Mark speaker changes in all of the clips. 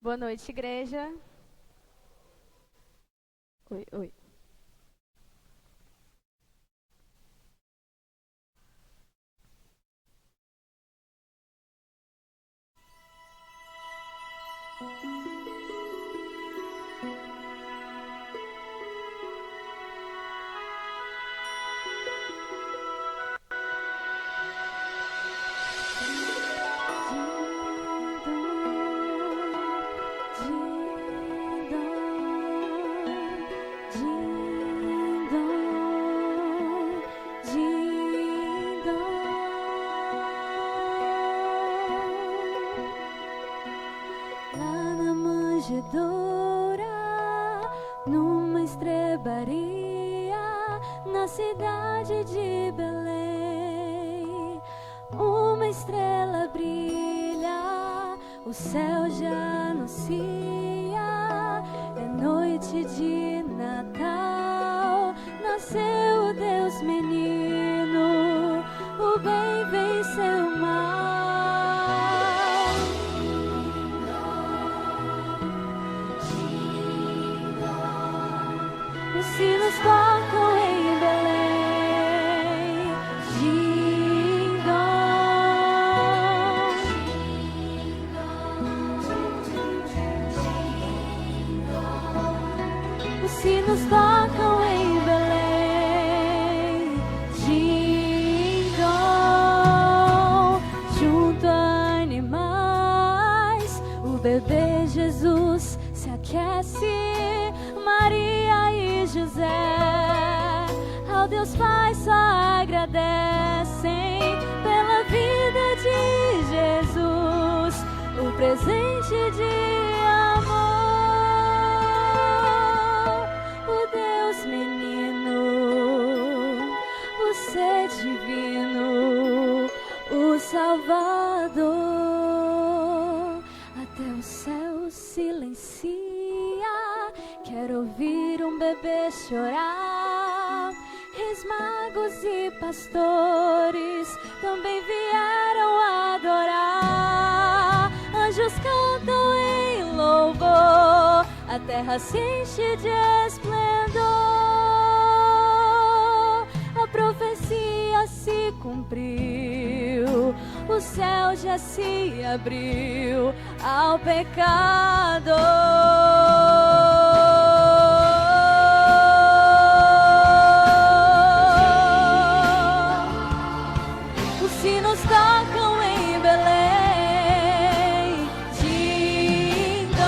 Speaker 1: Boa noite, igreja. Oi, oi.
Speaker 2: Lá na manjedoura, numa estrebaria, na cidade de Belém, uma estrela brilha, o céu já anuncia, é noite de Natal, nasceu o Deus menino, o bem venceu o mal. Os sinos tocam em Belém, os sinos tocam em Belém, ding-dong. Junto a animais, o bebê Jesus se aquece. Maria e José, ao Deus Pai só agradecem pela vida de Jesus, o presente de amor, o Deus menino, o ser divino, o Salvador. Até o céu silencia, quero ouvir um bebê chorar. Reis, magos e pastores também vieram adorar. Anjos cantam em louvor, a terra se enche de esplendor. A profecia se cumpriu, o céu já se abriu ao pecador. Os sinos tocam em Belém, ding-dong.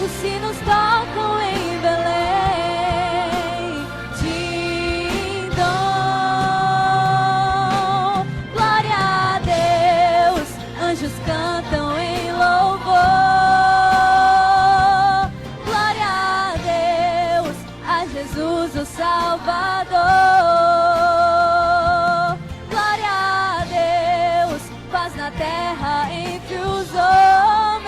Speaker 2: Os sinos tocam em Belém, ding-dong. Glória a Deus, anjos cantam em louvor. Glória a Deus, a Jesus o Salvador. Glória a Deus, paz na terra entre os homens.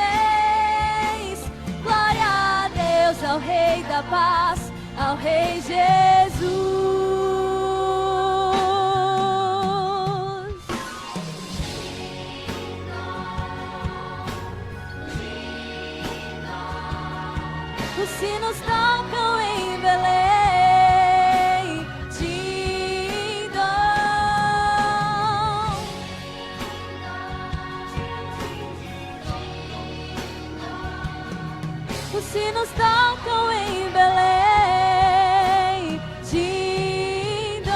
Speaker 2: Glória a Deus, ao Rei da paz, ao Rei Jesus. Os sinos tocam em Belém, ding-dong. Os sinos tocam em Belém, ding-dong.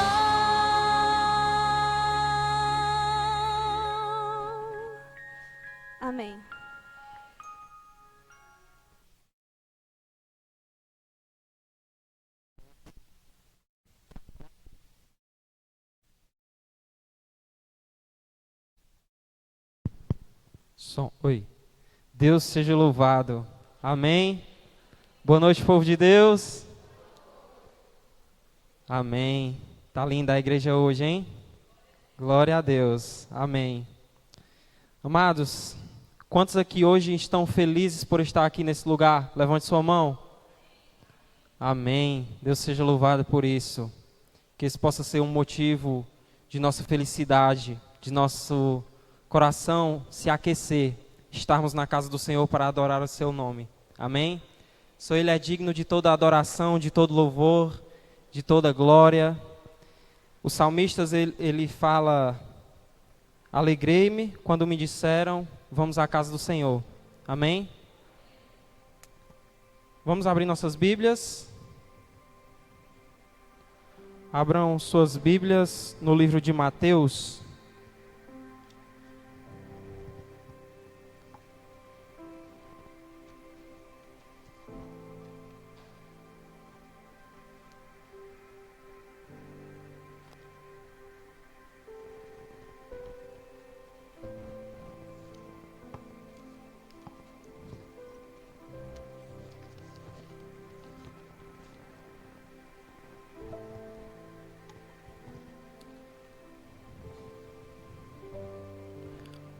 Speaker 1: Amém.
Speaker 3: Oi. Deus seja louvado. Amém. Boa noite, povo de Deus. Amém. Tá linda a igreja hoje, hein? Glória a Deus. Amém. Amados, quantos aqui hoje estão felizes por estar aqui nesse lugar? Levante sua mão. Amém. Deus seja louvado por isso. que esse possa ser um motivo de nossa felicidade, de nosso coração se aquecer, estarmos na casa do Senhor para adorar o seu nome. Amém? Só Ele é digno de toda adoração, de todo louvor, de toda glória. Os salmistas, ele fala: alegrei-me quando me disseram, vamos à casa do Senhor. Amém? Vamos abrir nossas Bíblias. Abram suas Bíblias no livro de Mateus.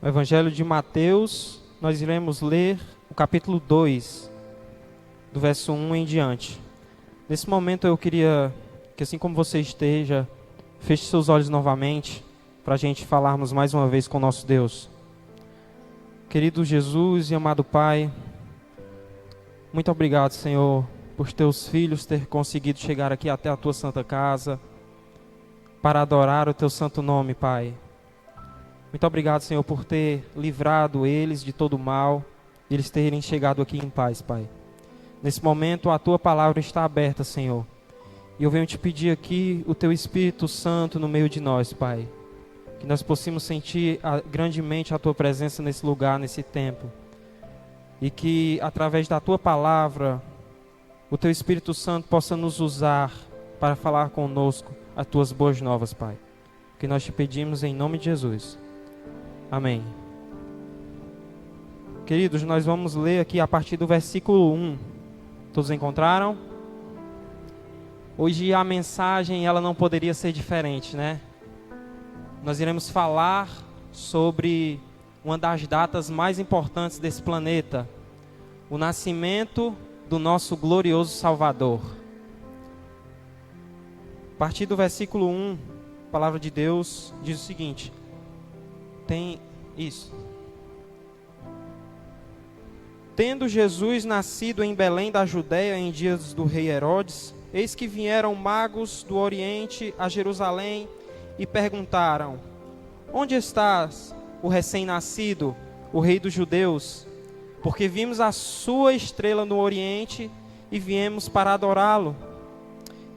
Speaker 3: O Evangelho de Mateus, nós iremos ler o capítulo 2, do verso 1 em diante. Nesse momento eu queria que, assim como você esteja, feche seus olhos novamente, para a gente falarmos mais uma vez com o nosso Deus. Querido Jesus e amado Pai, muito obrigado, Senhor, por teus filhos ter conseguido chegar aqui até a tua santa casa, para adorar o teu santo nome, Pai. Muito obrigado, Senhor, por ter livrado eles de todo o mal, e eles terem chegado aqui em paz, Pai. Nesse momento, a Tua palavra está aberta, Senhor. E eu venho te pedir aqui o Teu Espírito Santo no meio de nós, Pai. Que nós possamos sentir grandemente a Tua presença nesse lugar, nesse tempo. E que, através da Tua palavra, o Teu Espírito Santo possa nos usar para falar conosco as Tuas boas novas, Pai. Que nós te pedimos em nome de Jesus. Amém. Queridos, nós vamos ler aqui a partir do versículo 1. Todos encontraram? Hoje a mensagem, ela não poderia ser diferente, né? Nós iremos falar sobre uma das datas mais importantes desse planeta, o nascimento do nosso glorioso Salvador. A partir do versículo 1, a palavra de Deus diz o seguinte: tem isso. Tendo Jesus nascido em Belém da Judéia em dias do rei Herodes, eis que vieram magos do Oriente a Jerusalém e perguntaram: onde estás, o recém-nascido, o rei dos judeus? Porque vimos a sua estrela no Oriente e viemos para adorá-lo.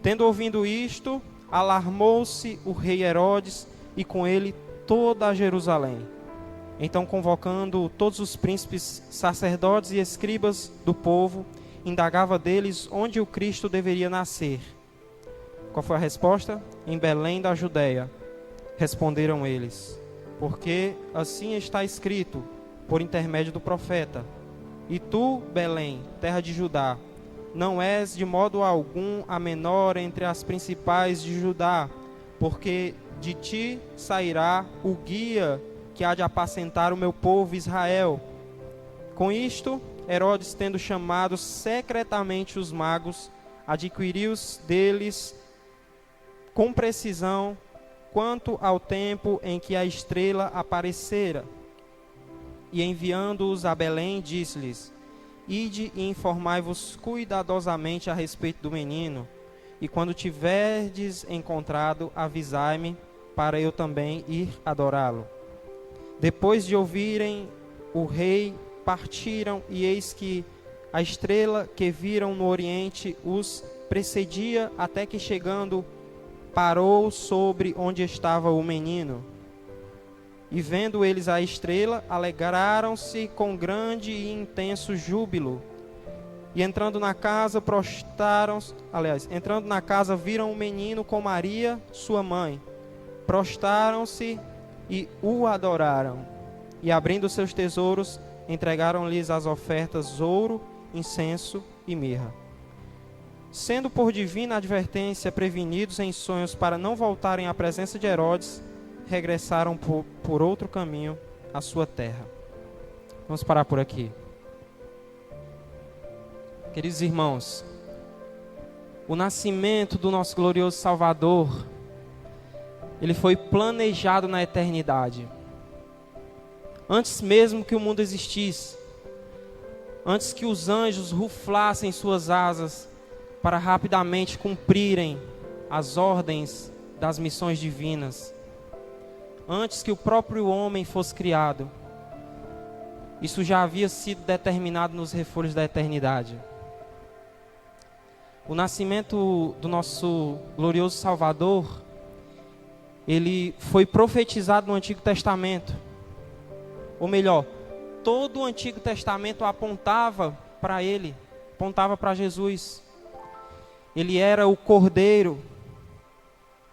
Speaker 3: Tendo ouvido isto, alarmou-se o rei Herodes e com ele toda a Jerusalém. Então, convocando todos os príncipes, sacerdotes e escribas do povo, indagava deles onde o Cristo deveria nascer. Qual foi a resposta? Em Belém da Judéia. Responderam eles: porque assim está escrito, por intermédio do profeta: e tu, Belém, terra de Judá, não és de modo algum a menor entre as principais de Judá, porque de ti sairá o guia que há de apacentar o meu povo Israel. Com isto, Herodes, tendo chamado secretamente os magos, adquiriu deles com precisão quanto ao tempo em que a estrela aparecera. E enviando-os a Belém, disse-lhes: ide e informai-vos cuidadosamente a respeito do menino, e quando tiverdes encontrado, avisai-me, para eu também ir adorá-lo. Depois de ouvirem o rei, partiram, e eis que a estrela que viram no oriente os precedia, até que chegando, parou sobre onde estava o menino. E vendo eles a estrela, alegraram-se com grande e intenso júbilo. E entrando na casa, entrando na casa, viram o menino com Maria, sua mãe. Prostaram-se e o adoraram. E abrindo seus tesouros, entregaram-lhes as ofertas: ouro, incenso e mirra. Sendo por divina advertência prevenidos em sonhos para não voltarem à presença de Herodes, regressaram por outro caminho à sua terra. Vamos parar por aqui. Queridos irmãos, o nascimento do nosso glorioso Salvador ele foi planejado na eternidade. Antes mesmo que o mundo existisse, antes que os anjos ruflassem suas asas para rapidamente cumprirem as ordens das missões divinas, antes que o próprio homem fosse criado, isso já havia sido determinado nos refolhos da eternidade. O nascimento do nosso glorioso Salvador, ele foi profetizado no Antigo Testamento. Ou melhor, todo o Antigo Testamento apontava para ele, apontava para Jesus. Ele era o Cordeiro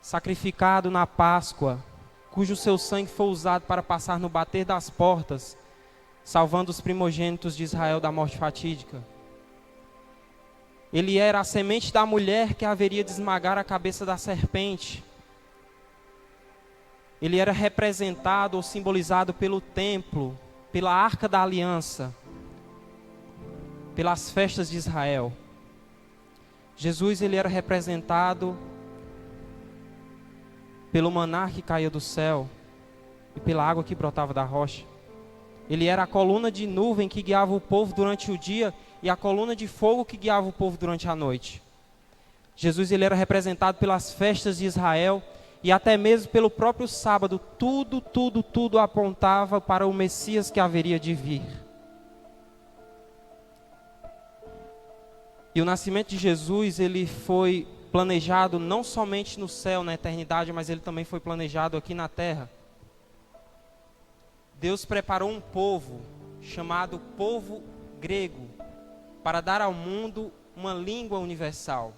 Speaker 3: sacrificado na Páscoa, cujo seu sangue foi usado para passar no bater das portas, salvando os primogênitos de Israel da morte fatídica. Ele era a semente da mulher que haveria de esmagar a cabeça da serpente. Ele era representado ou simbolizado pelo templo, pela Arca da Aliança, pelas festas de Israel. Jesus, ele era representado pelo maná que caía do céu e pela água que brotava da rocha. Ele era a coluna de nuvem que guiava o povo durante o dia e a coluna de fogo que guiava o povo durante a noite. Jesus, ele era representado pelas festas de Israel e até mesmo pelo próprio sábado. Tudo apontava para o Messias que haveria de vir. E o nascimento de Jesus, ele foi planejado não somente no céu, na eternidade, mas ele também foi planejado aqui na terra. Deus preparou um povo chamado povo grego para dar ao mundo uma língua universal.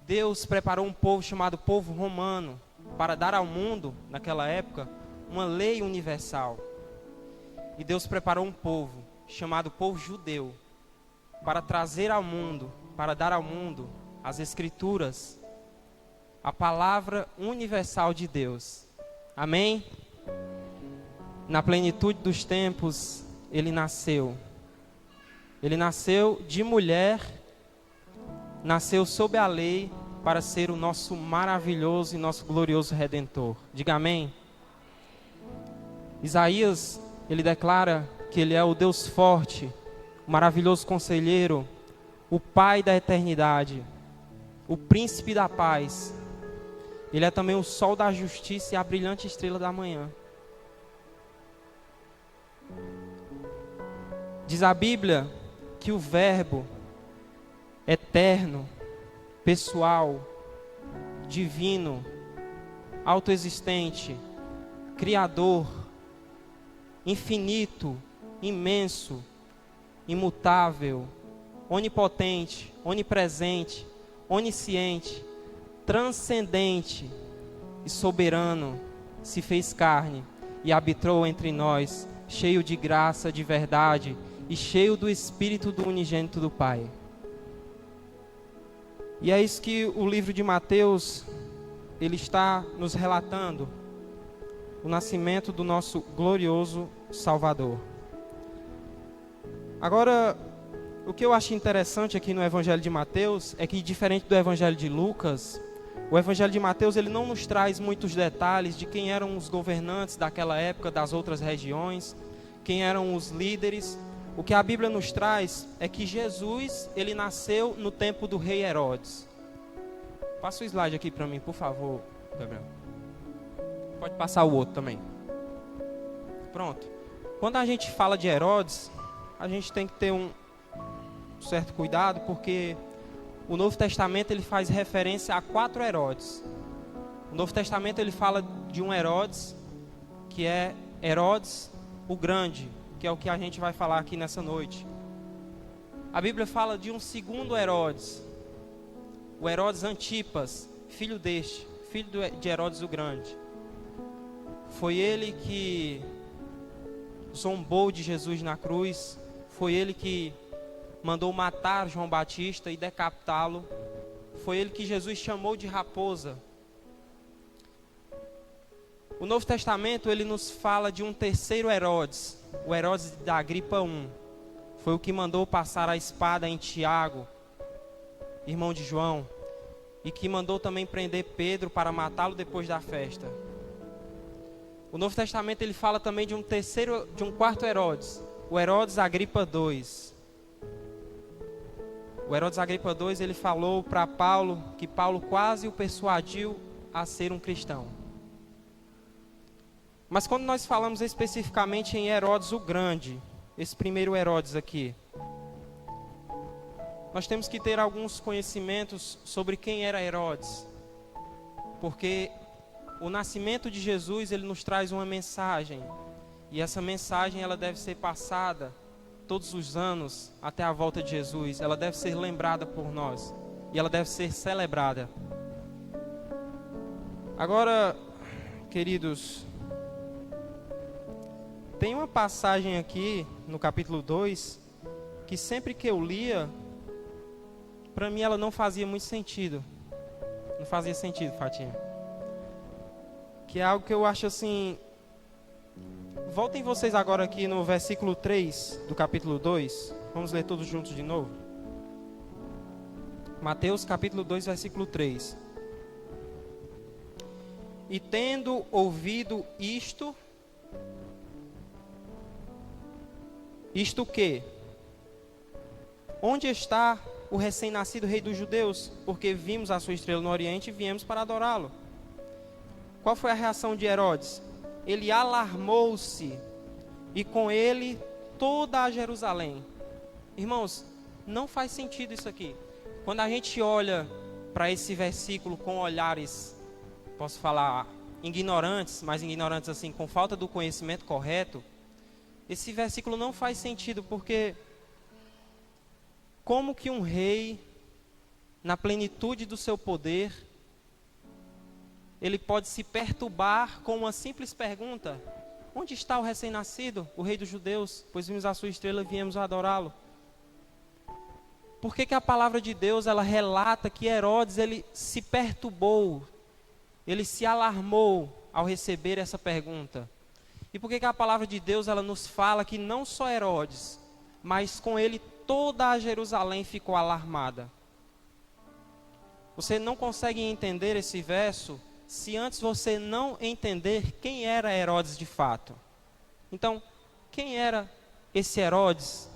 Speaker 3: Deus preparou um povo chamado povo romano para dar ao mundo, naquela época, uma lei universal. E Deus preparou um povo chamado povo judeu para trazer ao mundo, para dar ao mundo as Escrituras, a palavra universal de Deus. Amém? Na plenitude dos tempos, ele nasceu. Ele nasceu de mulher, nasceu sob a lei para ser o nosso maravilhoso e nosso glorioso Redentor. Diga amém. Isaías, ele declara que ele é o Deus forte, o maravilhoso conselheiro, o Pai da eternidade, o príncipe da paz. Ele é também o sol da justiça e a brilhante estrela da manhã. Diz a Bíblia que o Verbo eterno, pessoal, divino, autoexistente, criador, infinito, imenso, imutável, onipotente, onipresente, onisciente, transcendente e soberano, se fez carne e habitou entre nós, cheio de graça, de verdade e cheio do Espírito do unigênito do Pai. E é isso que o livro de Mateus, ele está nos relatando, o nascimento do nosso glorioso Salvador. Agora, o que eu acho interessante aqui no Evangelho de Mateus é que, diferente do Evangelho de Lucas, o Evangelho de Mateus, ele não nos traz muitos detalhes de quem eram os governantes daquela época, das outras regiões, quem eram os líderes. O que a Bíblia nos traz é que Jesus, ele nasceu no tempo do rei Herodes. Passa o slide aqui para mim, por favor, Gabriel. Pode passar o outro também. Pronto. Quando a gente fala de Herodes, a gente tem que ter um certo cuidado, porque o Novo Testamento, ele faz referência a 4 Herodes. O Novo Testamento, ele fala de um Herodes, que é Herodes o Grande, que é o que a gente vai falar aqui nessa noite. A Bíblia fala de um segundo Herodes, o Herodes Antipas, filho de Herodes o Grande. Foi ele que zombou de Jesus na cruz, foi ele que mandou matar João Batista e decapitá-lo, foi ele que Jesus chamou de raposa. O Novo Testamento, ele nos fala de um terceiro Herodes, o Herodes da Agripa I. Foi o que mandou passar a espada em Tiago, irmão de João. e que mandou também prender Pedro para matá-lo depois da festa. O Novo Testamento ele fala também de um quarto Herodes, o Herodes Agripa II. O Herodes Agripa II ele falou para Paulo que Paulo quase o persuadiu a ser um cristão. Mas quando nós falamos especificamente em Herodes o Grande, esse primeiro Herodes aqui, nós temos que ter alguns conhecimentos sobre quem era Herodes, porque o nascimento de Jesus ele nos traz uma mensagem, e essa mensagem ela deve ser passada todos os anos até a volta de Jesus. Ela deve ser lembrada por nós e ela deve ser celebrada. Agora, queridos, tem uma passagem aqui no capítulo 2 que sempre que eu lia, para mim ela não fazia muito sentido. Não fazia sentido, Fatinha. Que é algo que eu acho assim... Voltem vocês agora aqui no versículo 3 do capítulo 2. Vamos ler todos juntos de novo. Mateus capítulo 2, versículo 3. E tendo ouvido isto o quê? Onde está o recém-nascido rei dos judeus? Porque vimos a sua estrela no oriente e viemos para adorá-lo. Qual foi a reação de Herodes? Ele alarmou-se, e com ele toda a Jerusalém. Irmãos, não faz sentido isso aqui. Quando a gente olha para esse versículo com olhares, posso falar, ignorantes, mas ignorantes assim, com falta do conhecimento correto, esse versículo não faz sentido, porque como que um rei, na plenitude do seu poder, ele pode se perturbar com uma simples pergunta: onde está o recém-nascido, o rei dos judeus? Pois vimos a sua estrela e viemos adorá-lo. Por que a palavra de Deus ela relata que Herodes ele se perturbou, ele se alarmou ao receber essa pergunta? E por que a palavra de Deus ela nos fala que não só Herodes, mas com ele toda a Jerusalém ficou alarmada? Você não consegue entender esse verso se antes você não entender quem era Herodes de fato. Então, quem era esse Herodes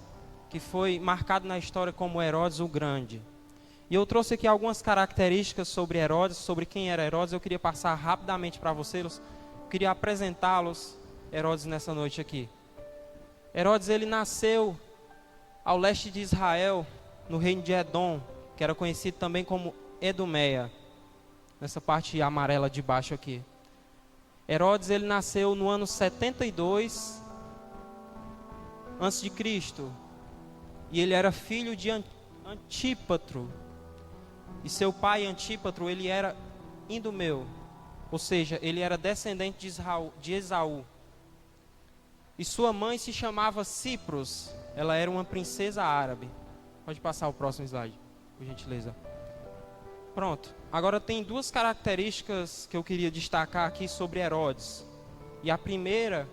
Speaker 3: que foi marcado na história como Herodes o Grande? E eu trouxe aqui algumas características sobre Herodes, sobre quem era Herodes. Eu queria passar rapidamente para vocês, queria apresentá-los, Herodes, nessa noite aqui. Herodes, ele nasceu ao leste de Israel, no reino de Edom, que era conhecido também como Edomeia. Nessa parte amarela de baixo aqui. Herodes ele nasceu no ano 72 a.C. E ele era filho de Antípatro. E seu pai Antípatro ele era Idumeu, ou seja, ele era descendente de Esaú. E sua mãe se chamava Cipros. Ela era uma princesa árabe. Pode passar o próximo slide, por gentileza. Pronto. Agora tem duas características que eu queria destacar aqui sobre Herodes. E a primeira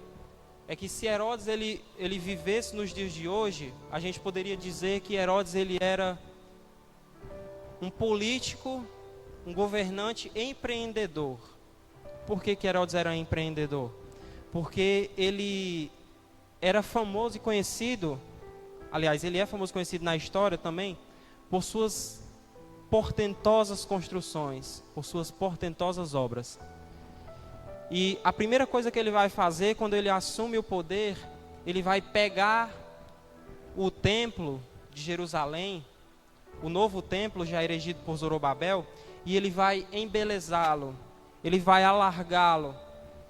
Speaker 3: é que se Herodes ele vivesse nos dias de hoje, a gente poderia dizer que Herodes ele era um político, um governante empreendedor. Por que Herodes era empreendedor? Porque ele era famoso e conhecido, aliás, ele é famoso e conhecido na história também, por suas portentosas construções, por suas portentosas obras. E a primeira coisa que ele vai fazer quando ele assume o poder, ele vai pegar o templo de Jerusalém, o novo templo já erigido por Zorobabel, e ele vai embelezá-lo, ele vai alargá-lo,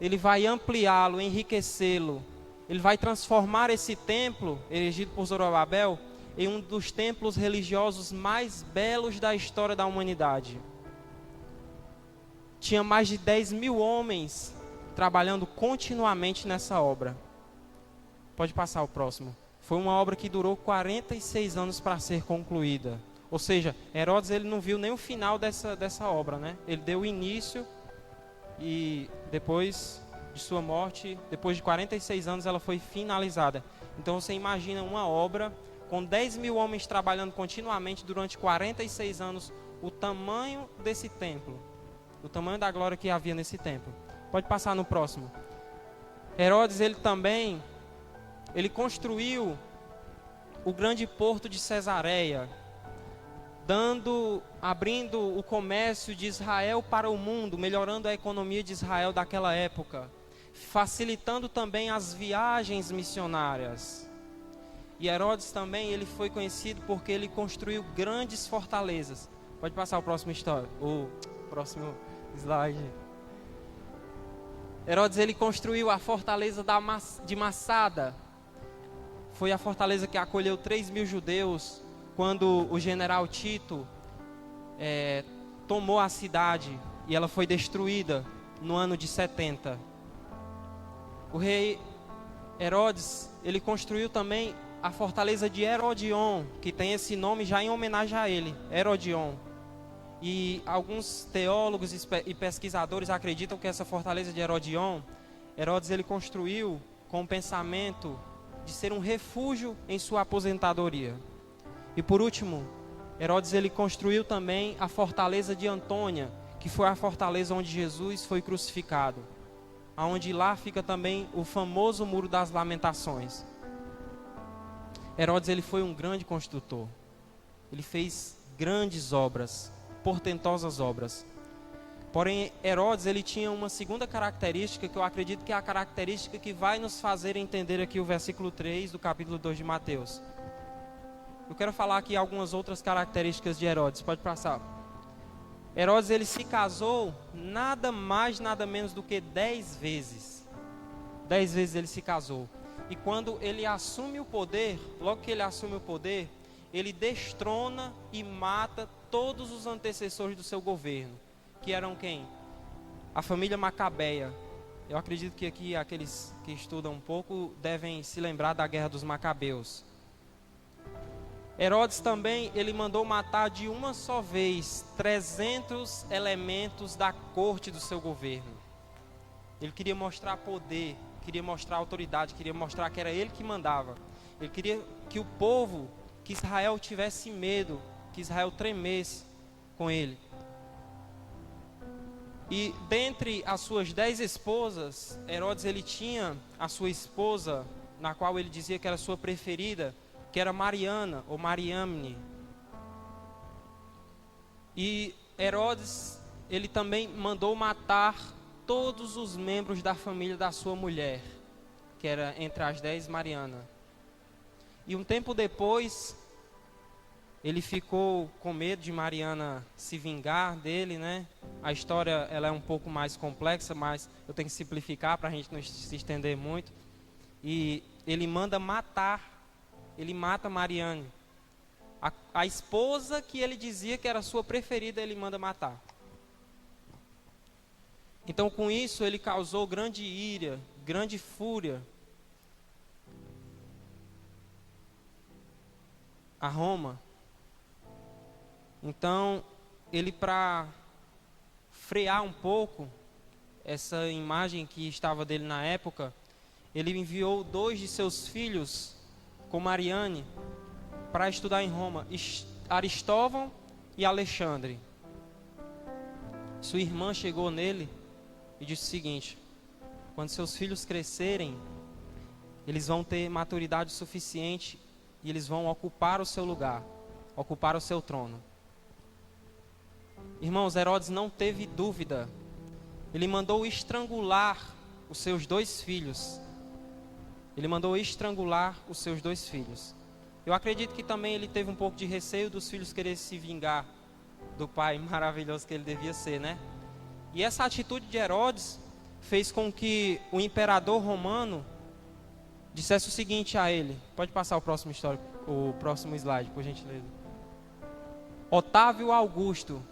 Speaker 3: ele vai ampliá-lo, enriquecê-lo, ele vai transformar esse templo erigido por Zorobabel em um dos templos religiosos mais belos da história da humanidade. Tinha mais de 10.000 homens trabalhando continuamente nessa obra. Pode passar o próximo. Foi uma obra que durou 46 anos para ser concluída. Ou seja, Herodes ele não viu nem o final dessa obra, né? Ele deu o início e depois de sua morte, depois de 46 anos, ela foi finalizada. Então você imagina uma obra com 10.000 homens trabalhando continuamente durante 46 anos, o tamanho desse templo, o tamanho da glória que havia nesse templo. Pode passar no próximo. Herodes, ele construiu o grande porto de Cesareia, abrindo o comércio de Israel para o mundo, melhorando a economia de Israel daquela época, facilitando também as viagens missionárias. E Herodes também, ele foi conhecido porque ele construiu grandes fortalezas. Pode passar o próximo slide. Herodes, ele construiu a fortaleza de Massada. Foi a fortaleza que acolheu 3.000 judeus quando o general Tito tomou a cidade e ela foi destruída no ano de 70. O rei Herodes, ele construiu também a fortaleza de Herodion, que tem esse nome já em homenagem a ele, Herodion. E alguns teólogos e pesquisadores acreditam que essa fortaleza de Herodion, Herodes, ele construiu com o pensamento de ser um refúgio em sua aposentadoria. E por último, Herodes, ele construiu também a fortaleza de Antônia, que foi a fortaleza onde Jesus foi crucificado, aonde lá fica também o famoso Muro das Lamentações. Herodes, ele foi um grande construtor. Ele fez grandes obras, portentosas obras. Porém, Herodes, ele tinha uma segunda característica, que eu acredito que é a característica que vai nos fazer entender aqui o versículo 3 do capítulo 2 de Mateus. Eu quero falar aqui algumas outras características de Herodes. Pode passar. Herodes, ele se casou nada mais, nada menos do que 10 vezes. 10 vezes ele se casou. E quando ele assume o poder, logo que ele assume o poder, ele destrona e mata todos os antecessores do seu governo. Que eram quem? A família Macabeia. Eu acredito que aqui aqueles que estudam um pouco devem se lembrar da Guerra dos Macabeus. Herodes também, ele mandou matar de uma só vez 300 elementos da corte do seu governo. Ele queria mostrar poder, queria mostrar autoridade, queria mostrar que era ele que mandava. Ele queria que o povo, que Israel tivesse medo, que Israel tremesse com ele. E dentre as suas 10 esposas, Herodes, ele tinha a sua esposa, na qual ele dizia que era sua preferida, que era Mariana ou Mariamne. E Herodes, ele também mandou matar todos os membros da família da sua mulher, que era entre as 10 Mariana. E um tempo depois, ele ficou com medo de Mariana se vingar dele, né? A história, ela é um pouco mais complexa, mas eu tenho que simplificar para a gente não se estender muito. E ele manda matar, ele mata Mariane. A esposa que ele dizia que era sua preferida, ele manda matar. Então, com isso, ele causou grande ira, grande fúria a Roma. Então, ele, para frear um pouco essa imagem que estava dele na época, ele enviou 2 de seus filhos com Mariane para estudar em Roma, Aristóvão e Alexandre. Sua irmã chegou nele e disse o seguinte: quando seus filhos crescerem, eles vão ter maturidade suficiente e eles vão ocupar o seu lugar, ocupar o seu trono. Irmãos, Herodes não teve dúvida. Ele mandou estrangular os seus 2 filhos. Ele mandou estrangular os seus 2 filhos. Eu acredito que também ele teve um pouco de receio dos filhos querer se vingar do pai maravilhoso que ele devia ser, né? E essa atitude de Herodes fez com que o imperador romano dissesse o seguinte a ele. Pode passar o próximo slide, por gentileza. Otávio Augusto.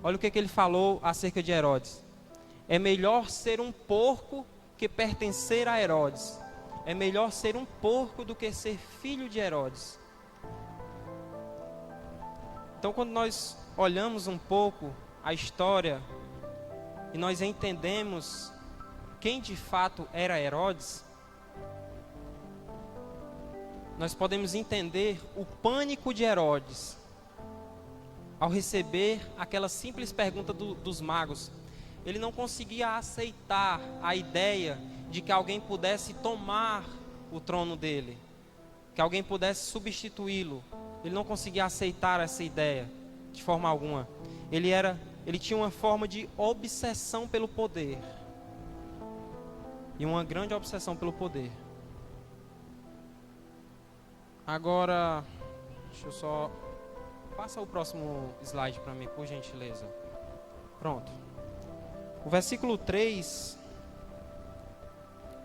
Speaker 3: Olha o que ele falou acerca de Herodes. É melhor ser um porco que pertencer a Herodes. É melhor ser um porco do que ser filho de Herodes. Então, quando nós olhamos um pouco a história e nós entendemos quem de fato era Herodes, nós podemos entender o pânico de Herodes ao receber aquela simples pergunta dos magos, ele não conseguia aceitar a ideia de que alguém pudesse tomar o trono dele, que alguém pudesse substituí-lo. Ele não conseguia aceitar essa ideia de forma alguma. Ele tinha uma forma de obsessão pelo poder, e uma grande obsessão pelo poder. Agora, deixa eu só... Passa o próximo slide para mim, por gentileza. Pronto. O versículo 3,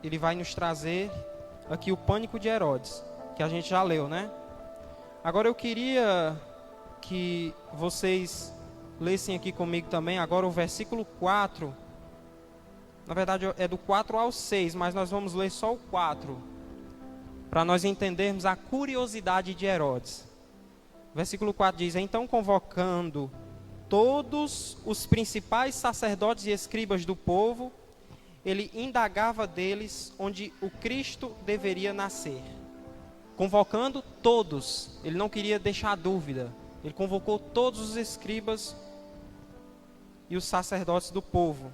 Speaker 3: ele vai nos trazer aqui o pânico de Herodes, que a gente já leu, né? Agora eu queria que vocês lessem aqui comigo também, agora o versículo 4. Na verdade é do 4 ao 6, mas nós vamos ler só o 4, para nós entendermos a curiosidade de Herodes. Versículo 4 diz: então, convocando todos os principais sacerdotes e escribas do povo, ele indagava deles onde o Cristo deveria nascer. Convocando todos, ele não queria deixar dúvida. Ele convocou todos os escribas e os sacerdotes do povo.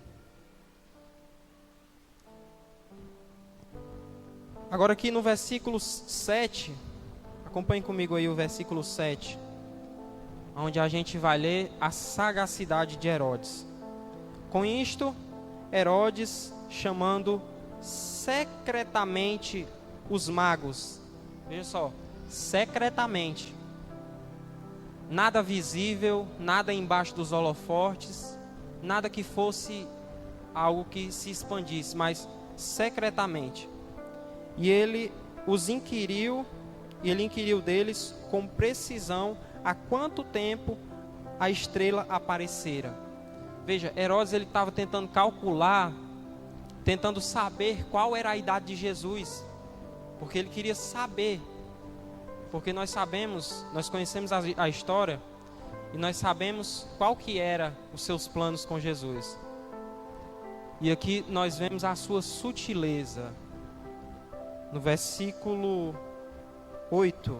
Speaker 3: Agora aqui no versículo 7, acompanhe comigo aí o versículo 7, onde a gente vai ler a sagacidade de Herodes. Com isto, Herodes, chamando secretamente os magos, veja só, secretamente, nada visível, nada embaixo dos holofotes, nada que fosse algo que se expandisse, mas secretamente. E ele os inquiriu, e ele inquiriu deles com precisão há quanto tempo a estrela aparecera. Veja, Herodes ele estava tentando calcular, tentando saber qual era a idade de Jesus, porque ele queria saber, porque nós sabemos, nós conhecemos a história, e nós sabemos qual que era os seus planos com Jesus. E aqui nós vemos a sua sutileza. No versículo 8,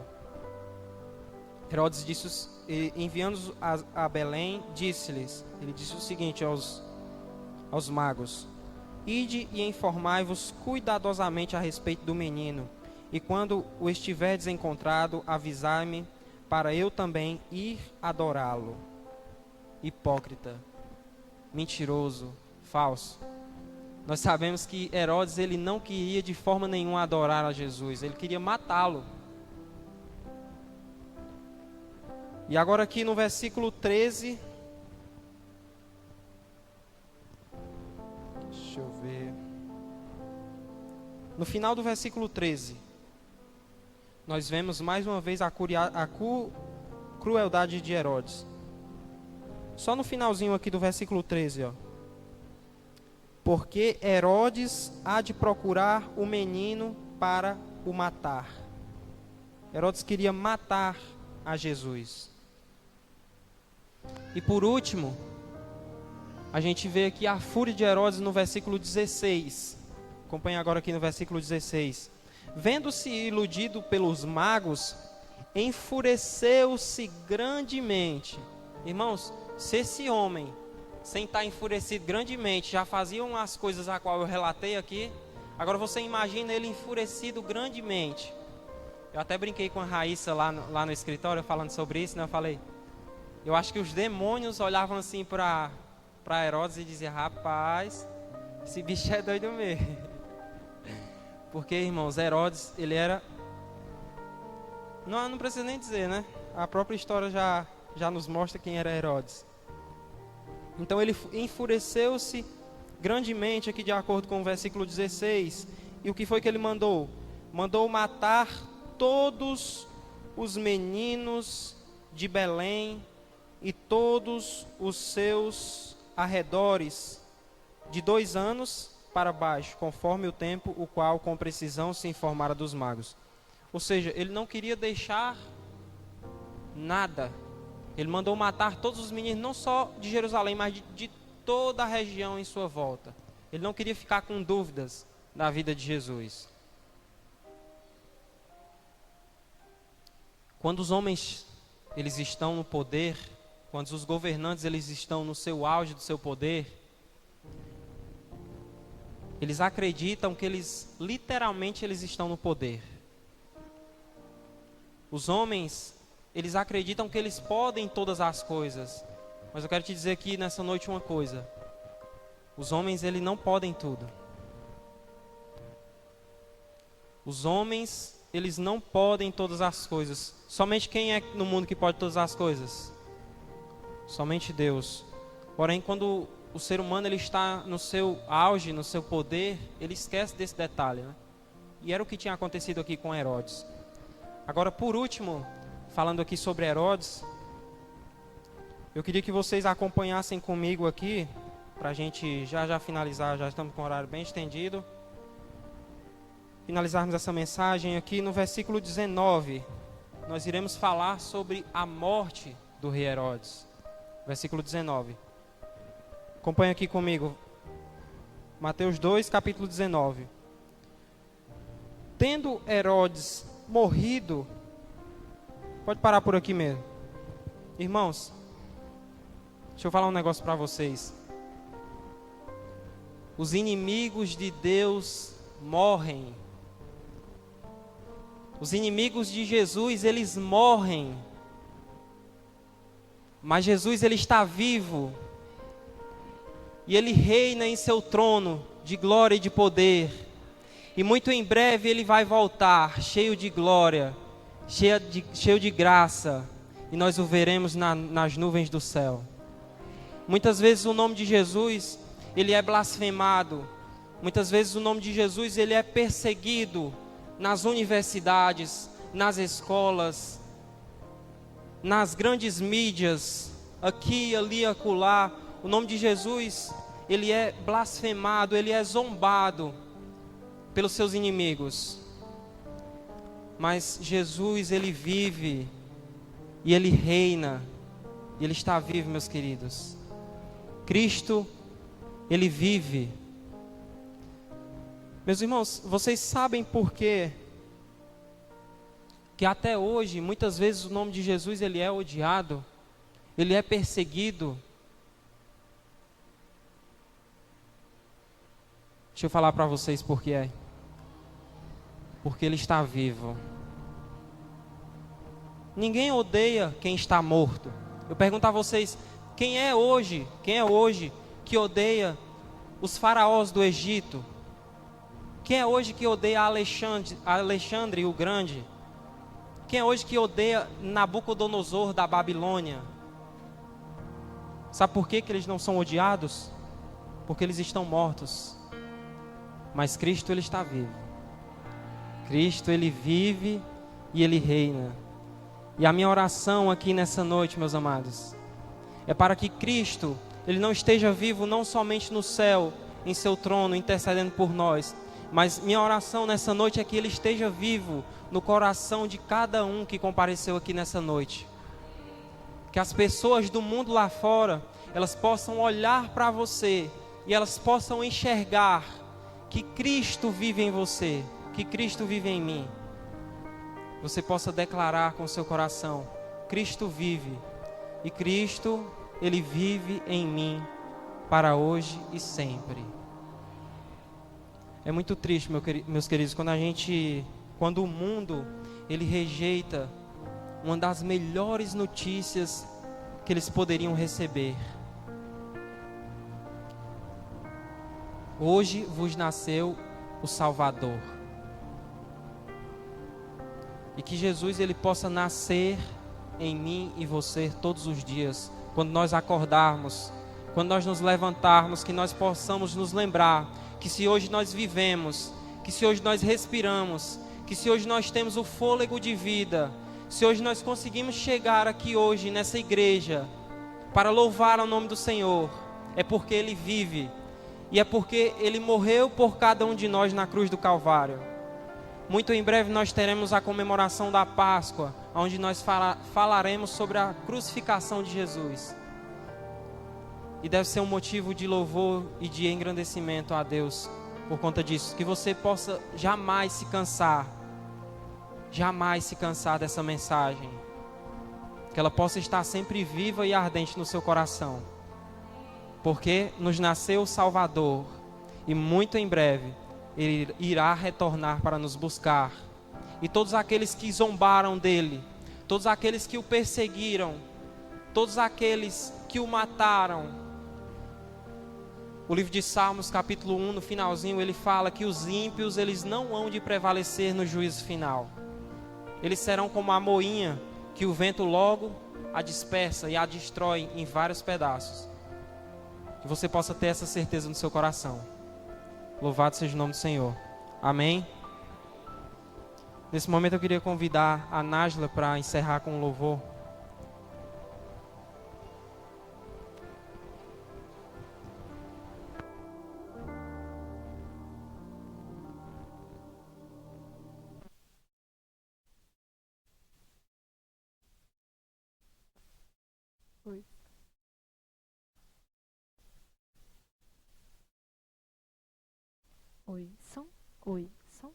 Speaker 3: Herodes disse, enviando-os a Belém, disse-lhes, ele disse o seguinte aos magos: ide e informai-vos cuidadosamente a respeito do menino, e quando o estiverdes encontrado, avisai-me, para eu também ir adorá-lo. Hipócrita, mentiroso, falso. Nós sabemos que Herodes ele não queria de forma nenhuma adorar a Jesus, ele queria matá-lo. E agora aqui no versículo 13, deixa eu ver, no final do versículo 13, nós vemos mais uma vez a crueldade de Herodes. Só no finalzinho aqui do versículo 13, ó. Porque Herodes há de procurar o menino para o matar. Herodes queria matar a Jesus. E por último, a gente vê aqui a fúria de Herodes no versículo 16. Acompanhe agora aqui no versículo 16. Vendo-se iludido pelos magos, enfureceu-se grandemente. Irmãos, se esse homem, sem estar enfurecido grandemente, já faziam as coisas a qual eu relatei aqui, agora você imagina ele enfurecido grandemente. Eu até brinquei com a Raíssa lá no escritório, falando sobre isso, né? Eu falei, eu acho que os demônios olhavam assim para Herodes e diziam, rapaz, esse bicho é doido mesmo. Porque, irmãos, Herodes, ele era... Não precisa nem dizer, né? A própria história já nos mostra quem era Herodes. Então ele enfureceu-se grandemente, aqui de acordo com o versículo 16. E o que foi que ele mandou? Mandou matar todos os meninos de Belém e todos os seus arredores, de 2 anos para baixo, conforme o tempo o qual com precisão se informara dos magos. Ou seja, ele não queria deixar nada. Ele mandou matar todos os meninos, não só de Jerusalém, mas de toda a região em sua volta. Ele não queria ficar com dúvidas da vida de Jesus. Quando os homens eles estão no poder, quando os governantes eles estão no seu auge do seu poder, eles acreditam que eles literalmente eles estão no poder. Os homens, eles acreditam que eles podem todas as coisas. Mas eu quero te dizer aqui nessa noite uma coisa. Os homens, eles não podem tudo. Os homens, eles não podem todas as coisas. Somente quem é no mundo que pode todas as coisas? Somente Deus. Porém, quando o ser humano ele está no seu auge, no seu poder, ele esquece desse detalhe, né? E era o que tinha acontecido aqui com Herodes. Agora, por último, falando aqui sobre Herodes, eu queria que vocês acompanhassem comigo aqui, para a gente já finalizar, já estamos com o horário bem estendido. Finalizarmos essa mensagem aqui no versículo 19. Nós iremos falar sobre a morte do rei Herodes. Versículo 19. Acompanha aqui comigo. Mateus 2, capítulo 19. Tendo Herodes morrido... Pode parar por aqui mesmo. Irmãos, deixa eu falar um negócio para vocês. Os inimigos de Deus morrem. Os inimigos de Jesus, eles morrem. Mas Jesus, ele está vivo. E ele reina em seu trono de glória e de poder. E muito em breve ele vai voltar, cheio de glória, cheio de graça. E nós o veremos nas nuvens do céu. Muitas vezes o nome de Jesus, ele é blasfemado. Muitas vezes o nome de Jesus, ele é perseguido nas universidades, nas escolas, nas grandes mídias, aqui, ali, acolá. O nome de Jesus, ele é blasfemado, ele é zombado pelos seus inimigos. Mas Jesus, ele vive e ele reina. E ele está vivo, meus queridos. Cristo, ele vive. Meus irmãos, vocês sabem por quê? Que até hoje, muitas vezes o nome de Jesus, ele é odiado. Ele é perseguido. Deixa eu falar para vocês por que é. Porque ele está vivo. Ninguém odeia quem está morto. Eu pergunto a vocês, quem é hoje que odeia os faraós do Egito? Quem é hoje que odeia Alexandre o Grande? Quem é hoje que odeia Nabucodonosor da Babilônia? Sabe por que eles não são odiados? Porque eles estão mortos. Mas Cristo, ele está vivo. Cristo, ele vive e ele reina. E a minha oração aqui nessa noite, meus amados, é para que Cristo, ele não esteja vivo não somente no céu, em seu trono, intercedendo por nós, mas minha oração nessa noite é que ele esteja vivo no coração de cada um que compareceu aqui nessa noite. Que as pessoas do mundo lá fora, elas possam olhar para você e elas possam enxergar que Cristo vive em você, que Cristo vive em mim. Você possa declarar com seu coração: Cristo vive, e Cristo, ele vive em mim para hoje e sempre. É muito triste, meus queridos, quando o mundo ele rejeita uma das melhores notícias que eles poderiam receber. Hoje vos nasceu o Salvador. E que Jesus ele possa nascer em mim e você todos os dias. Quando nós acordarmos, quando nós nos levantarmos, que nós possamos nos lembrar que se hoje nós vivemos, que se hoje nós respiramos, que se hoje nós temos o fôlego de vida, se hoje nós conseguimos chegar aqui hoje nessa igreja para louvar o nome do Senhor, é porque Ele vive e é porque Ele morreu por cada um de nós na cruz do Calvário. Muito em breve nós teremos a comemoração da Páscoa, onde nós falaremos sobre a crucificação de Jesus. E deve ser um motivo de louvor e de engrandecimento a Deus por conta disso. Que você possa jamais se cansar dessa mensagem. que ela possa estar sempre viva e ardente no seu coração, porque nos nasceu o Salvador e muito em breve Ele irá retornar para nos buscar. E todos aqueles que zombaram dele, todos aqueles que o perseguiram, todos aqueles que o mataram. O livro de Salmos, capítulo 1, no finalzinho, ele fala que os ímpios, eles não hão de prevalecer no juízo final. Eles serão como a moinha, que o vento logo a dispersa e a destrói em vários pedaços. Que você possa ter essa certeza no seu coração. Louvado seja o nome do Senhor. Amém. Nesse momento eu queria convidar a Nájila para encerrar com um louvor.
Speaker 1: Oi. Oi, som. Oi, som.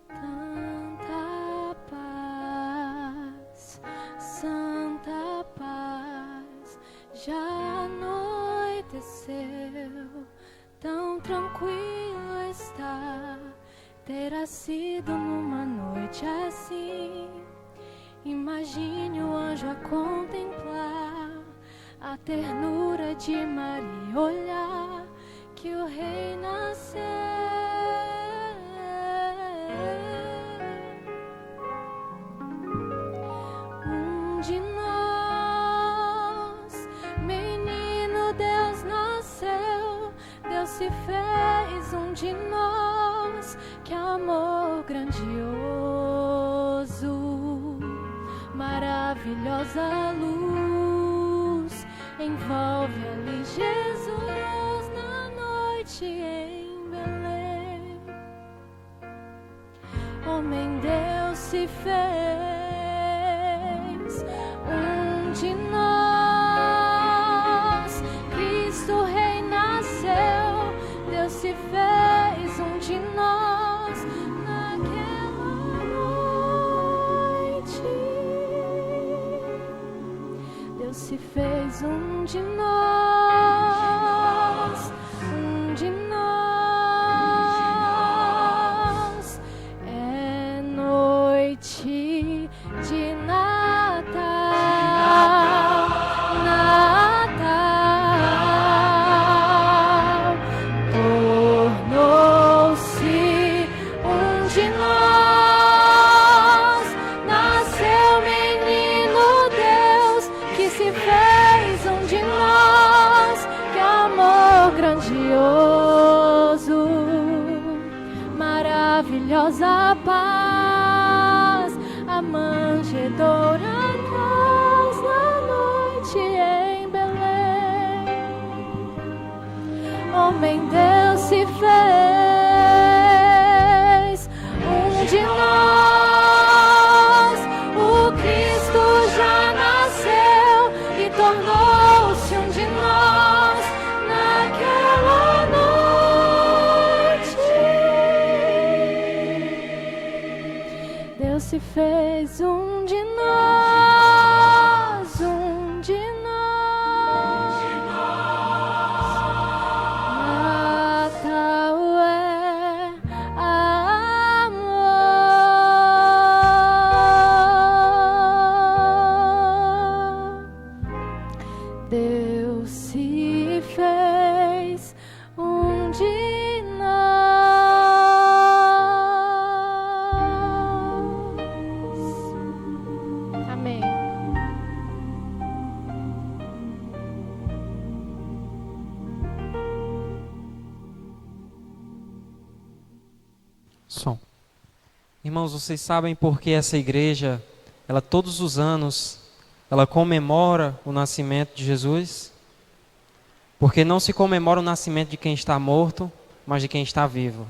Speaker 2: Tanta paz, santa paz, já anoiteceu, tão tranquilo está. Terá sido numa noite assim. Imagine o anjo a contemplar a ternura de Maria, olhar que o rei nasceu. De nós, menino Deus nasceu, Deus se fez de nós, que amor grandioso, maravilhosa luz, envolve ali Jesus na noite em Belém. Homem Deus se fez de nós, Cristo Rei nasceu, Deus se fez de nós naquela noite. Deus se fez de nós, de nós. É noite de Natal, tornou-se de nós, nasceu menino Deus, que se fez de nós, que amor grandioso, maravilhosa paz, a manjedoura traz na noite em Belém. Homem Deus se fez de nós, o Cristo já nasceu e tornou-se de nós naquela noite. Deus se fez de nós, de nós. Natal é amor. Deus se fez de nós. Amém.
Speaker 3: Som. Irmãos, vocês sabem por que essa igreja, ela todos os anos, ela comemora o nascimento de Jesus? Porque não se comemora o nascimento de quem está morto, mas de quem está vivo.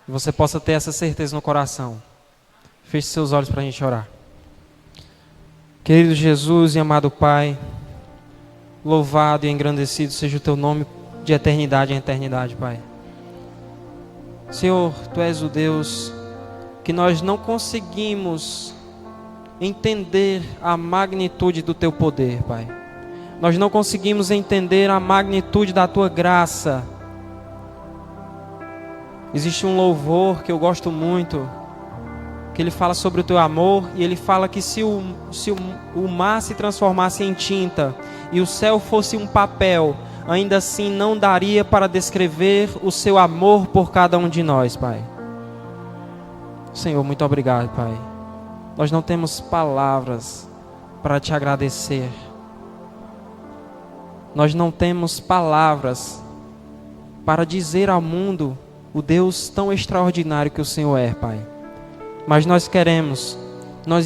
Speaker 3: E você possa ter essa certeza no coração. Feche seus olhos para a gente orar. Querido Jesus e amado Pai, louvado e engrandecido seja o Teu nome de eternidade em eternidade, Pai. Senhor, Tu és o Deus que nós não conseguimos entender a magnitude do Teu poder, Pai. Nós não conseguimos entender a magnitude da Tua graça. Existe um louvor que eu gosto muito, que ele fala sobre o Teu amor, e ele fala que se o mar se transformasse em tinta e o céu fosse um papel, ainda assim não daria para descrever o Seu amor por cada um de nós, Pai. Senhor, muito obrigado, Pai. Nós não temos palavras para Te agradecer. Nós não temos palavras para dizer ao mundo o Deus tão extraordinário que o Senhor é, Pai. Mas nós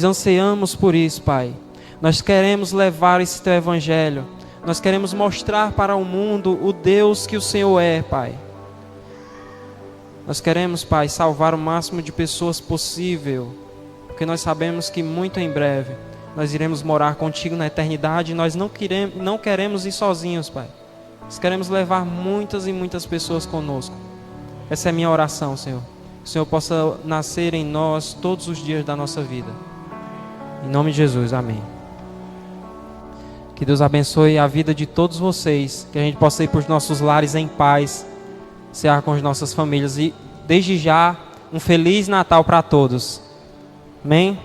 Speaker 3: ansiamos por isso, Pai. Nós queremos levar esse Teu Evangelho. Nós queremos mostrar para o mundo o Deus que o Senhor é, Pai. Nós queremos, Pai, salvar o máximo de pessoas possível, porque nós sabemos que muito em breve nós iremos morar contigo na eternidade e nós não queremos ir sozinhos, Pai. Nós queremos levar muitas e muitas pessoas conosco. Essa é a minha oração, Senhor. Que o Senhor possa nascer em nós todos os dias da nossa vida. Em nome de Jesus, amém. Que Deus abençoe a vida de todos vocês, que a gente possa ir para os nossos lares em paz, cear com as nossas famílias e, desde já, um Feliz Natal para todos. Amém?